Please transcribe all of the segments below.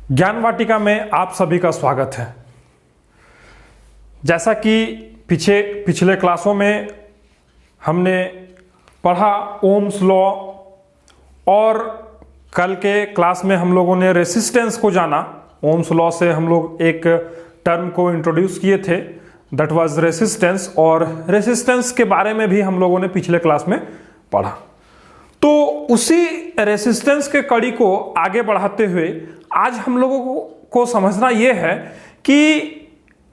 ज्ञान वाटिका में आप सभी का स्वागत है। जैसा कि पिछले क्लासों में हमने पढ़ा ओम्स लॉ और कल के क्लास में हम लोगों ने रेसिस्टेंस को जाना। ओम्स लॉ से हम लोग एक टर्म को इंट्रोड्यूस किए थे, दैट वाज रेसिस्टेंस, और रेसिस्टेंस के बारे में भी हम लोगों ने पिछले क्लास में पढ़ा। तो उसी रेसिस्टेंस के कड़ी को आगे बढ़ाते हुए आज हम लोगों को समझना यह है कि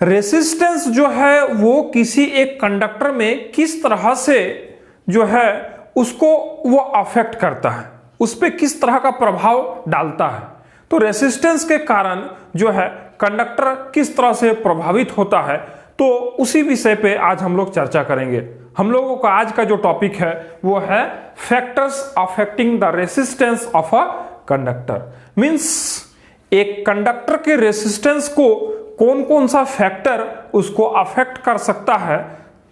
रेसिस्टेंस जो है वो किसी एक कंडक्टर में किस तरह से जो है उसको वो अफेक्ट करता है, उस पर किस तरह का प्रभाव डालता है। तो रेसिस्टेंस के कारण जो है कंडक्टर किस तरह से प्रभावित होता है, तो उसी विषय पे आज हम लोग चर्चा करेंगे। हम लोगों का आज का जो टॉपिक है वो है factors affecting the resistance of a conductor. Means एक कंडक्टर के रेसिस्टेंस को कौन कौन सा फैक्टर उसको अफेक्ट कर सकता है,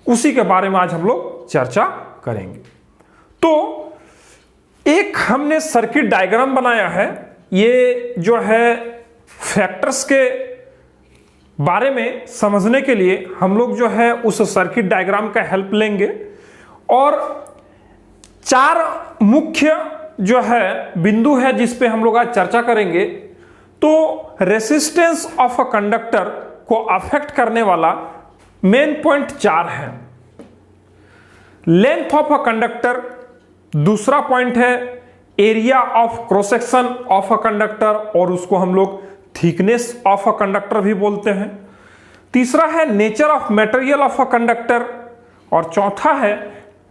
उसी के बारे में आज हम लोग चर्चा करेंगे। तो एक हमने सर्किट डायग्राम बनाया है। ये जो है फैक्टर्स के बारे में समझने के लिए हम लोग जो है उस सर्किट डायग्राम का हेल्प लेंगे और चार मुख्य जो है बिंदु है जिस पे हम लोग आज चर्चा करेंगे। तो रेसिस्टेंस ऑफ अ कंडक्टर को अफेक्ट करने वाला मेन पॉइंट चार है। लेंथ ऑफ अ कंडक्टर, दूसरा पॉइंट है area of cross section of a conductor, और उसको हम लोग थिकनेस ऑफ अ कंडक्टर भी बोलते हैं। तीसरा है nature of material of a conductor, और चौथा है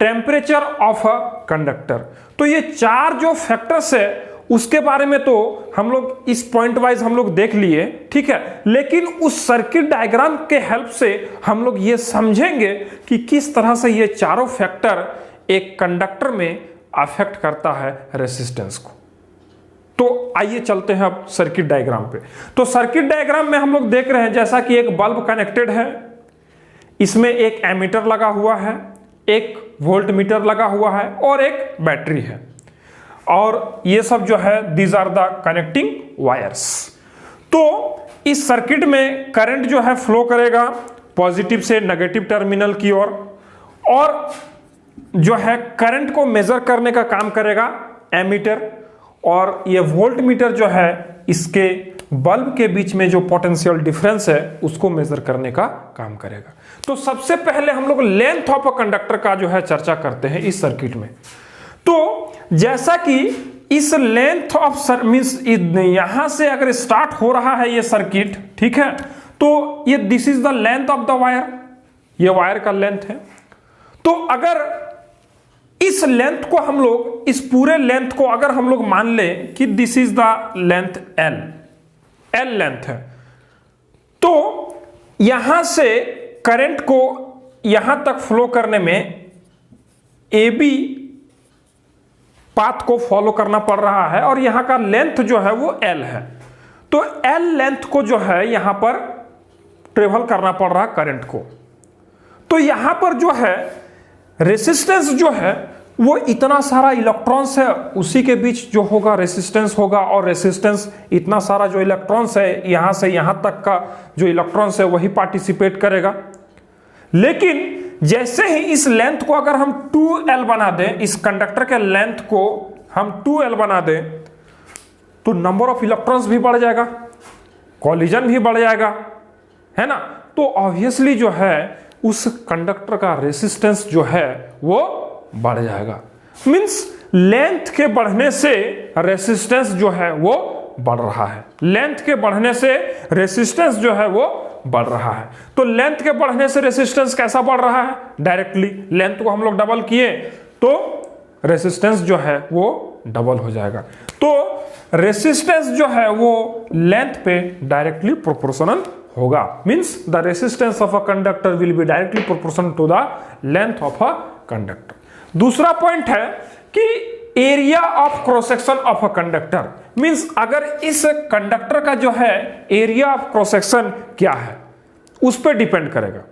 टेम्परेचर ऑफ अ कंडक्टर। तो ये चार जो फैक्टर्स है उसके बारे में तो हम लोग इस पॉइंट वाइज हम लोग देख लिए, ठीक है, लेकिन उस सर्किट डायग्राम के हेल्प से हम लोग ये समझेंगे कि किस तरह से ये चारों फैक्टर एक कंडक्टर में अफेक्ट करता है रेसिस्टेंस को। तो आइए चलते हैं अब सर्किट डायग्राम पे। तो सर्किट डायग्राम में हम लोग देख रहे हैं जैसा कि एक बल्ब कनेक्टेड है, इसमें एक एमीटर लगा हुआ है, एक वोल्ट मीटर लगा हुआ है और एक बैटरी है, और ये सब जो है these are the connecting wires. तो इस सर्किट में करंट जो है फ्लो करेगा पॉजिटिव से नेगेटिव टर्मिनल की ओर, और जो है करंट को मेजर करने का काम करेगा एमीटर, और ये वोल्ट मीटर जो है इसके बल्ब के बीच में जो पोटेंशियल डिफरेंस है उसको मेजर करने का काम करेगा। तो सबसे पहले हम लोग लेंथ ऑफ अ कंडक्टर का जो है चर्चा करते हैं इस सर्किट में। तो जैसा कि इस लेंथ ऑफ मींस यहां से अगर स्टार्ट हो रहा है ये सर्किट, ठीक है, तो ये this is the length of the wire, ये वायर का लेंथ है। तो अगर इस लेंथ को हम लोग, इस पूरे लेंथ को अगर हम लोग मान ले कि this is the length L length है, तो यहां से करंट को यहां तक फ्लो करने में ए बी पाथ को फॉलो करना पड़ रहा है, और यहां का लेंथ जो है वो एल है। तो एल लेंथ को जो है यहां पर ट्रेवल करना पड़ रहा है करंट को। तो यहां पर जो है रेसिस्टेंस जो है वो इतना सारा इलेक्ट्रॉन्स है, उसी के बीच जो होगा रेसिस्टेंस होगा, और रेसिस्टेंस इतना सारा जो इलेक्ट्रॉन्स है यहां से यहां तक का जो इलेक्ट्रॉन्स है वही पार्टिसिपेट करेगा। लेकिन जैसे ही इस लेंथ को अगर हम 2L बना दें, इस कंडक्टर के लेंथ को हम 2L बना दें, तो नंबर ऑफ इलेक्ट्रॉन्स भी बढ़ जाएगा, कॉलिजन भी बढ़ जाएगा, है ना। तो ऑब्वियसली जो है उस कंडक्टर का रेसिस्टेंस जो है वो बढ़ जाएगा। मींस लेंथ के बढ़ने से रेसिस्टेंस जो है वो बढ़ रहा है, लेंथ के बढ़ने से रेसिस्टेंस जो है वो बढ़ रहा है। तो लेंथ के बढ़ने से रेसिस्टेंस कैसा बढ़ रहा है? डायरेक्टली लेंथ को हम लोग डबल किए तो रेसिस्टेंस जो है वो डबल हो जाएगा। तो रेसिस्टेंस जो है वो लेंथ पे डायरेक्टली प्रोपोर्शनल होगा। Means the resistance of a conductor will be directly proportional to the length of a conductor. दूसरा पॉइंट है कि area of cross section of a conductor, means अगर इस कंडक्टर का जो है एरिया ऑफ क्रॉस सेक्शन क्या है उस पर डिपेंड करेगा।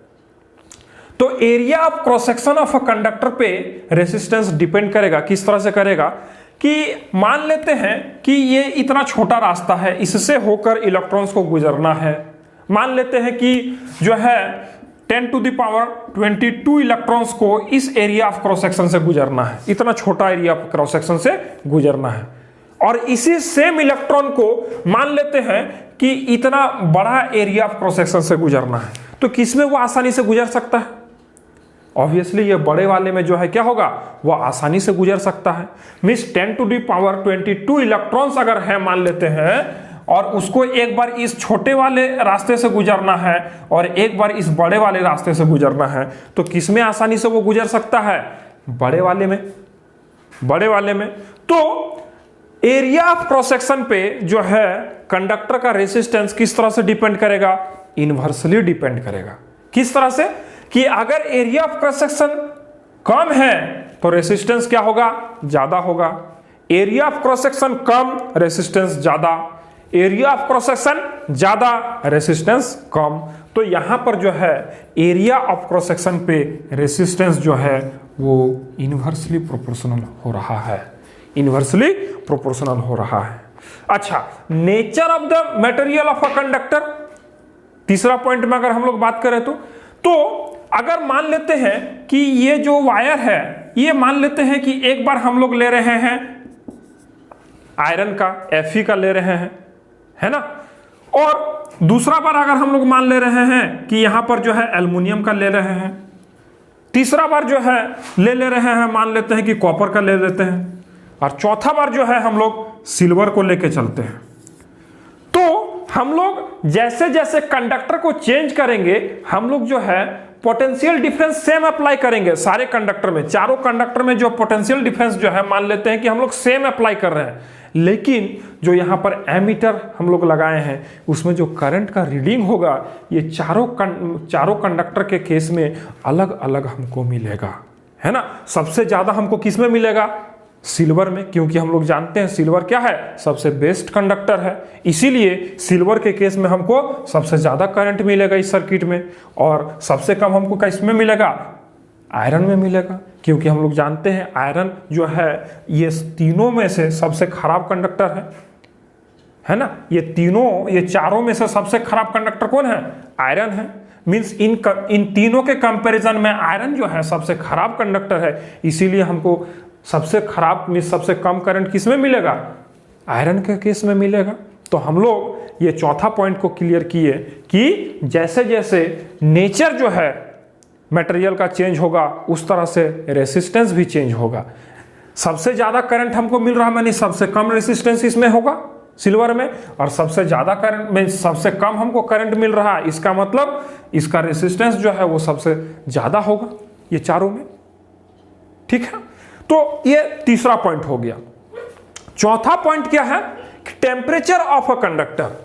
तो area of cross section of a conductor पे रेसिस्टेंस डिपेंड करेगा। किस तरह से करेगा कि मान लेते हैं कि ये इतना छोटा रास्ता है, इससे होकर इलेक्ट्रॉन्स को गुजरना है। मान लेते हैं कि जो है 10⁻22 इलेक्ट्रॉन्स को इस एरिया ऑफ क्रॉस सेक्शन से गुजरना है, इतना छोटा एरिया ऑफ क्रॉस सेक्शन से गुजरना है। और इसी सेम इलेक्ट्रॉन को मान लेते हैं कि इतना बड़ा एरिया ऑफ क्रॉस सेक्शन से गुजरना है, तो किसमें वो आसानी से गुजर सकता है? ऑब्वियसली ये बड़े वाले में जो है क्या होगा, वो आसानी से गुजर सकता है। मींस 10⁻22 इलेक्ट्रॉन्स अगर है मान लेते हैं, और उसको एक बार इस छोटे वाले रास्ते से गुजरना है और एक बार इस बड़े वाले रास्ते से गुजरना है, तो किसमें आसानी से वो गुजर सकता है? बड़े वाले में। बड़े वाले में तो एरिया ऑफ क्रॉस सेक्शन पे जो है कंडक्टर का रेसिस्टेंस किस तरह से डिपेंड करेगा? इनवर्सली डिपेंड करेगा। किस तरह से? कि अगर एरिया ऑफ क्रॉस सेक्शन कम है तो रेसिस्टेंस क्या होगा? ज्यादा होगा। Area of cross section come, resistance ज्यादा। एरिया ऑफ क्रॉस सेक्शन ज्यादा, रेसिस्टेंस कम। तो यहां पर जो है एरिया ऑफ क्रॉस सेक्शन पे रेसिस्टेंस जो है वो इनवर्सली प्रोपोर्शनल हो रहा है। इनवर्सली प्रोपोर्शनल हो रहा है। अच्छा, nature of the material of a conductor, तीसरा पॉइंट में अगर हम लोग बात करें तो अगर मान लेते हैं कि ये जो वायर है, ये मान लेते हैं कि एक बार हम लोग ले रहे हैं आयरन का, Fe का ले रहे हैं, है ना, और दूसरा बार अगर हम लोग मान ले रहे हैं कि यहां पर जो है एल्युमिनियम का ले रहे हैं, तीसरा बार जो है ले रहे हैं मान लेते हैं कि कॉपर का ले लेते हैं, और चौथा बार जो है हम लोग सिल्वर को लेके चलते हैं। तो हम लोग जैसे जैसे कंडक्टर को चेंज करेंगे, हम लोग जो है पोटेंशियल डिफरेंस सेम अप्लाई करेंगे सारे कंडक्टर में। चारों कंडक्टर में जो पोटेंशियल डिफरेंस जो है मान लेते हैं कि हम लोग सेम अप्लाई कर रहे हैं, लेकिन जो यहां पर एमीटर हम लोग लगाए हैं उसमें जो करंट का रीडिंग होगा ये चारों कंडक्टर के केस में अलग अलग हमको मिलेगा, है ना। सबसे ज्यादा हमको किस में मिलेगा? सिल्वर में, क्योंकि हम लोग जानते हैं सिल्वर क्या है? सबसे बेस्ट कंडक्टर है। इसीलिए सिल्वर के केस में हमको सबसे ज्यादा करंट मिलेगा इस सर्किट में, और सबसे कम हमको किसमें मिलेगा? आयरन में मिलेगा, क्योंकि हम लोग जानते हैं आयरन जो है ये तीनों में से सबसे खराब कंडक्टर है ना। ये चारों में से सबसे खराब कंडक्टर कौन है? आयरन है। मींस इन तीनों के कंपैरिजन में आयरन जो है सबसे खराब कंडक्टर है। इसीलिए हमको सबसे खराब मींस सबसे कम करंट किस में मिलेगा? आयरन के केस में मिलेगा। तो हम लोग ये चौथा पॉइंट को क्लियर किए कि जैसे जैसे नेचर जो है मटेरियल का चेंज होगा उस तरह से रेसिस्टेंस भी चेंज होगा। सबसे ज्यादा करंट हमको मिल रहा है, सबसे कम रेसिस्टेंस इसमें होगा सिल्वर में, और सबसे ज्यादा करंट में सबसे कम हमको करंट मिल रहा है, इसका मतलब इसका रेसिस्टेंस जो है वो सबसे ज्यादा होगा ये चारों में। ठीक है, तो ये तीसरा पॉइंट हो गया। चौथा पॉइंट क्या है? Temperature of a conductor.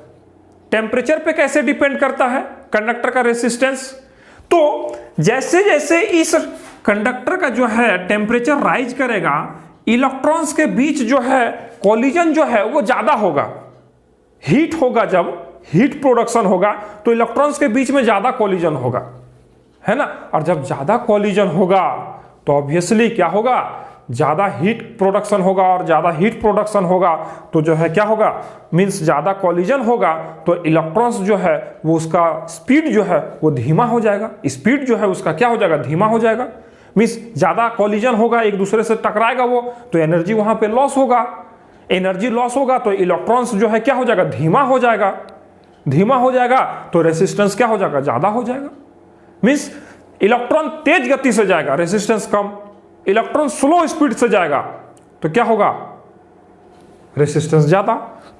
Temperature पे कैसे डिपेंड करता है कंडक्टर का रेसिस्टेंस? तो जैसे जैसे इस कंडक्टर का जो है टेम्परेचर राइज करेगा, इलेक्ट्रॉन्स के बीच जो है कोलिजन जो है वो ज्यादा होगा। हीट होगा, जब हीट प्रोडक्शन होगा तो इलेक्ट्रॉन्स के बीच में ज्यादा कोलिजन होगा, है ना। और जब ज्यादा कोलिजन होगा तो ऑब्वियसली क्या होगा? ज्यादा हीट प्रोडक्शन होगा, और ज्यादा हीट प्रोडक्शन होगा तो जो है क्या होगा? मींस ज्यादा कोलिजन होगा तो इलेक्ट्रॉन्स जो है वो उसका स्पीड जो है वो धीमा हो जाएगा। स्पीड जो है उसका क्या हो जाएगा? धीमा हो जाएगा। मींस ज्यादा कोलिजन होगा, एक दूसरे से टकराएगा वो, तो एनर्जी वहां पे लॉस होगा। एनर्जी लॉस होगा तो इलेक्ट्रॉन्स जो है क्या हो जाएगा? धीमा हो जाएगा। धीमा हो जाएगा तो रेसिस्टेंस क्या हो जाएगा? ज्यादा हो जाएगा। मींस इलेक्ट्रॉन तेज गति से जाएगा, रेसिस्टेंस कम। इलेक्ट्रॉन स्लो स्पीड से जाएगा तो क्या होगा? रेसिस्टेंस ज्यादा।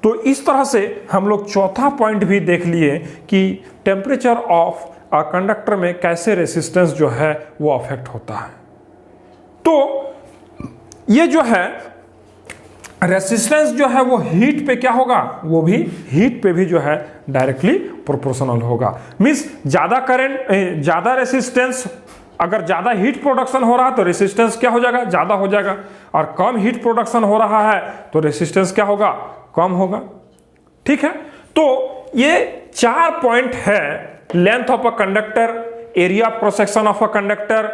तो इस तरह से हम लोग चौथा पॉइंट भी देख लिए कि टेम्परेचर ऑफ अ कंडक्टर में कैसे रेसिस्टेंस जो है वो अफेक्ट होता है। तो ये जो है रेसिस्टेंस जो है वो हीट पे क्या होगा? वो भी हीट पे भी जो है डायरेक्टली प्रोपोर्शनल होगा। मींस ज्यादा करंट, ज्यादा रेसिस्टेंस, अगर ज्यादा हीट प्रोडक्शन हो रहा है तो रेसिस्टेंस क्या हो जाएगा? ज्यादा हो जाएगा। और कम हीट प्रोडक्शन हो रहा है तो रेसिस्टेंस क्या होगा? कम होगा। ठीक है, तो ये 4 पॉइंट है। Length of a conductor, area of cross section of a conductor,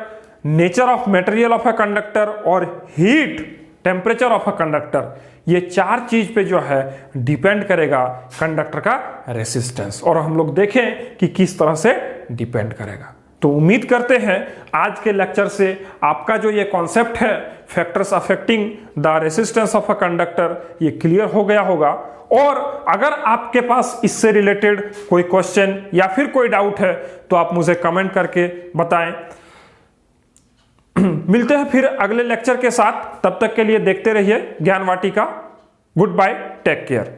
nature of material of a conductor और heat temperature of a conductor, ये 4 चीज पे जो है डिपेंड करेगा कंडक्टर का रेसिस्टेंस, और हम लोग देखें कि किस तरह से डिपेंड करेगा। तो उम्मीद करते हैं आज के लेक्चर से आपका जो ये कॉन्सेप्ट है factors affecting the resistance of a conductor, ये क्लियर हो गया होगा। और अगर आपके पास इससे रिलेटेड कोई क्वेश्चन या फिर कोई डाउट है तो आप मुझे कमेंट करके बताएं। मिलते हैं फिर अगले लेक्चर के साथ, तब तक के लिए देखते रहिए Gyan Vatika. Goodbye, take care.